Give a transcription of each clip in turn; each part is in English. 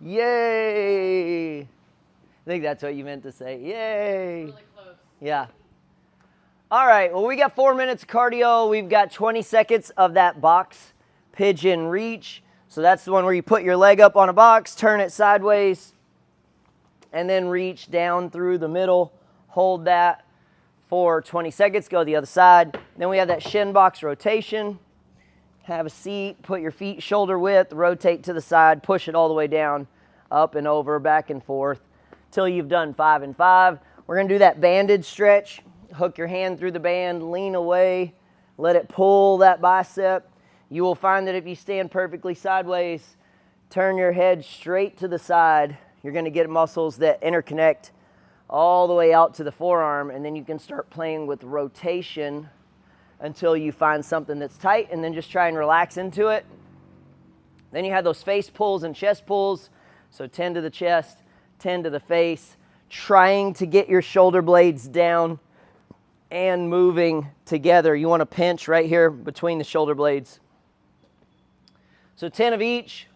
Yay! I think that's what you meant to say. Yay! Really close. Yeah. All right, well, we got 4 minutes of cardio. We've got 20 seconds of that box pigeon reach. So that's the one where you put your leg up on a box, turn it sideways, and then reach down through the middle. Hold that for 20 seconds. Go to the other side. Then we have that shin box rotation. Have a seat, put your feet shoulder width, rotate to the side, push it all the way down, up and over, back and forth, till you've done 5 and 5. We're going to do that banded stretch. Hook your hand through the band, lean away, let it pull that bicep. You will find that if you stand perfectly sideways, turn your head straight to the side, you're going to get muscles that interconnect all the way out to the forearm, and then you can start playing with rotation until you find something that's tight, and then just try and relax into it. Then you have those face pulls and chest pulls. So 10 to the chest, 10 to the face, trying to get your shoulder blades down and moving together. You want to pinch right here between the shoulder blades. So 10 of each.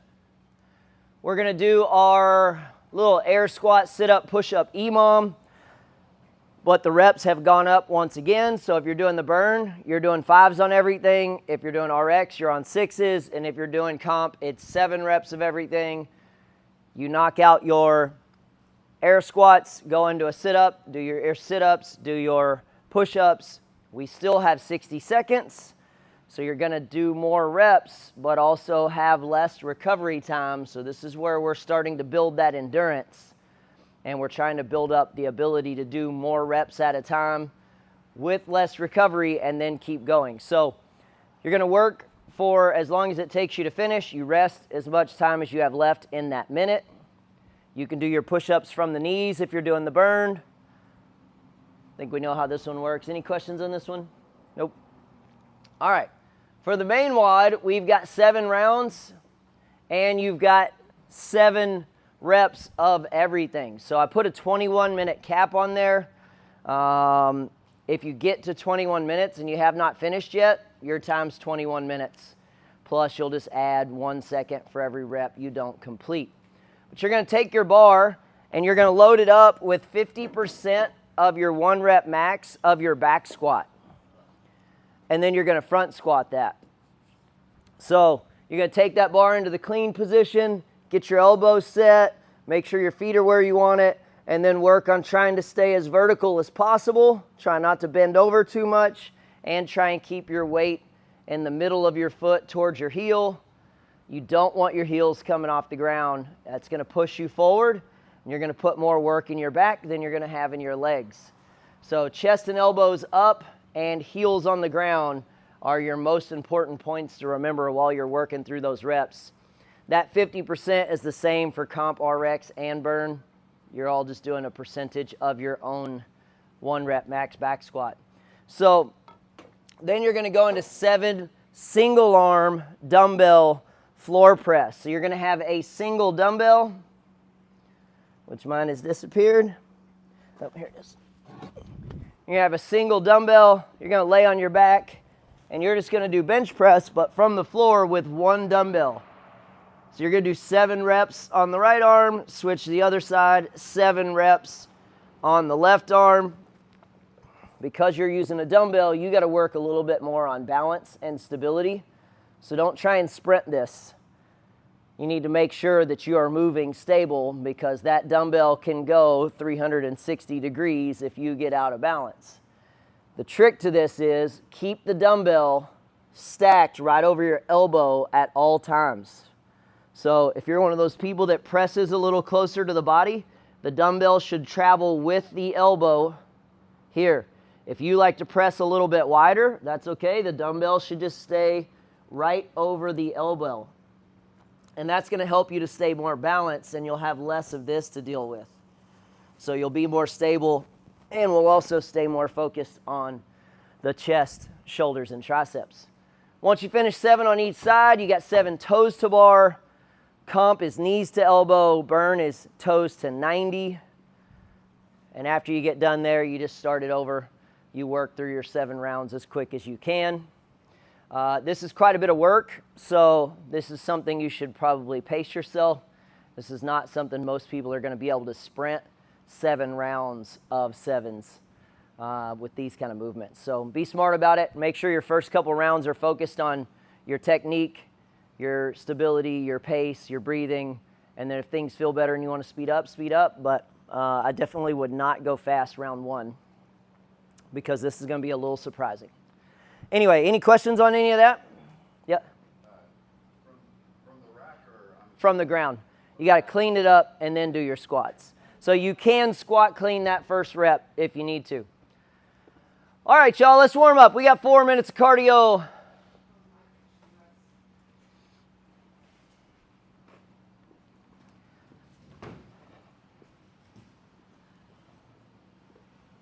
We're going to do our little air squat, sit up, push up, EMOM. But the reps have gone up once again. So if you're doing the burn, you're doing 5s on everything. If you're doing RX, you're on 6s. And if you're doing comp, it's 7 reps of everything. You knock out your air squats, go into a sit-up, do your air sit-ups, do your push-ups. We still have 60 seconds. So you're going to do more reps, but also have less recovery time. So this is where we're starting to build that endurance. And we're trying to build up the ability to do more reps at a time with less recovery and then keep going. So you're going to work for as long as it takes you to finish. You rest as much time as you have left in that minute. You can do your push-ups from the knees if you're doing the burn. I think we know how this one works. Any questions on this one? Nope. All right. For the main WOD, we've got 7 rounds, and you've got 7 reps of everything. So I put a 21-minute cap on there. If you get to 21 minutes and you have not finished yet, your time's 21 minutes. Plus, you'll just add 1 second for every rep you don't complete. But you're going to take your bar and you're going to load it up with 50% of your 1 rep max of your back squat. And then you're going to front squat that. So you're going to take that bar into the clean position, get your elbows set, make sure your feet are where you want it, and then work on trying to stay as vertical as possible. Try not to bend over too much, and try and keep your weight in the middle of your foot towards your heel. You don't want your heels coming off the ground. That's going to push you forward, and you're going to put more work in your back than you're going to have in your legs. So chest and elbows up and heels on the ground are your most important points to remember while you're working through those reps. That 50% is the same for comp, RX, and burn. You're all just doing a percentage of your own 1 rep max back squat. So then you're going to go into 7 single arm dumbbell floor press. So you're going to have a single dumbbell, which mine has disappeared. Oh, here it is. You're going to have a single dumbbell. You're going to lay on your back, and you're just going to do bench press, but from the floor with 1 dumbbell. So you're going to do 7 reps on the right arm, switch to the other side, 7 reps on the left arm. Because you're using a dumbbell, you got to work a little bit more on balance and stability. So don't try and sprint this. You need to make sure that you are moving stable, because that dumbbell can go 360 degrees if you get out of balance. The trick to this is keep the dumbbell stacked right over your elbow at all times. So if you're one of those people that presses a little closer to the body, the dumbbell should travel with the elbow here. If you like to press a little bit wider, that's okay. The dumbbell should just stay right over the elbow. And that's going to help you to stay more balanced, and you'll have less of this to deal with. So you'll be more stable, and will also stay more focused on the chest, shoulders, and triceps. Once you finish 7 on each side, you got 7 toes to bar. Comp is knees to elbow. Burn is toes to 90. And after you get done there, you just start it over. You work through your 7 rounds as quick as you can. This is quite a bit of work, so this is something you should probably pace yourself. This is not something most people are going to be able to sprint 7 rounds of 7s with these kind of movements. So be smart about it. Make sure your first couple rounds are focused on your technique, your stability, your pace, your breathing, and then if things feel better and you want to speed up, but I definitely would not go fast round 1 because this is going to be a little surprising. Anyway, any questions on any of that? Yeah? From the rack or from the ground. You got to clean it up and then do your squats. So you can squat clean that first rep if you need to. All right, y'all, let's warm up. We got 4 minutes of cardio.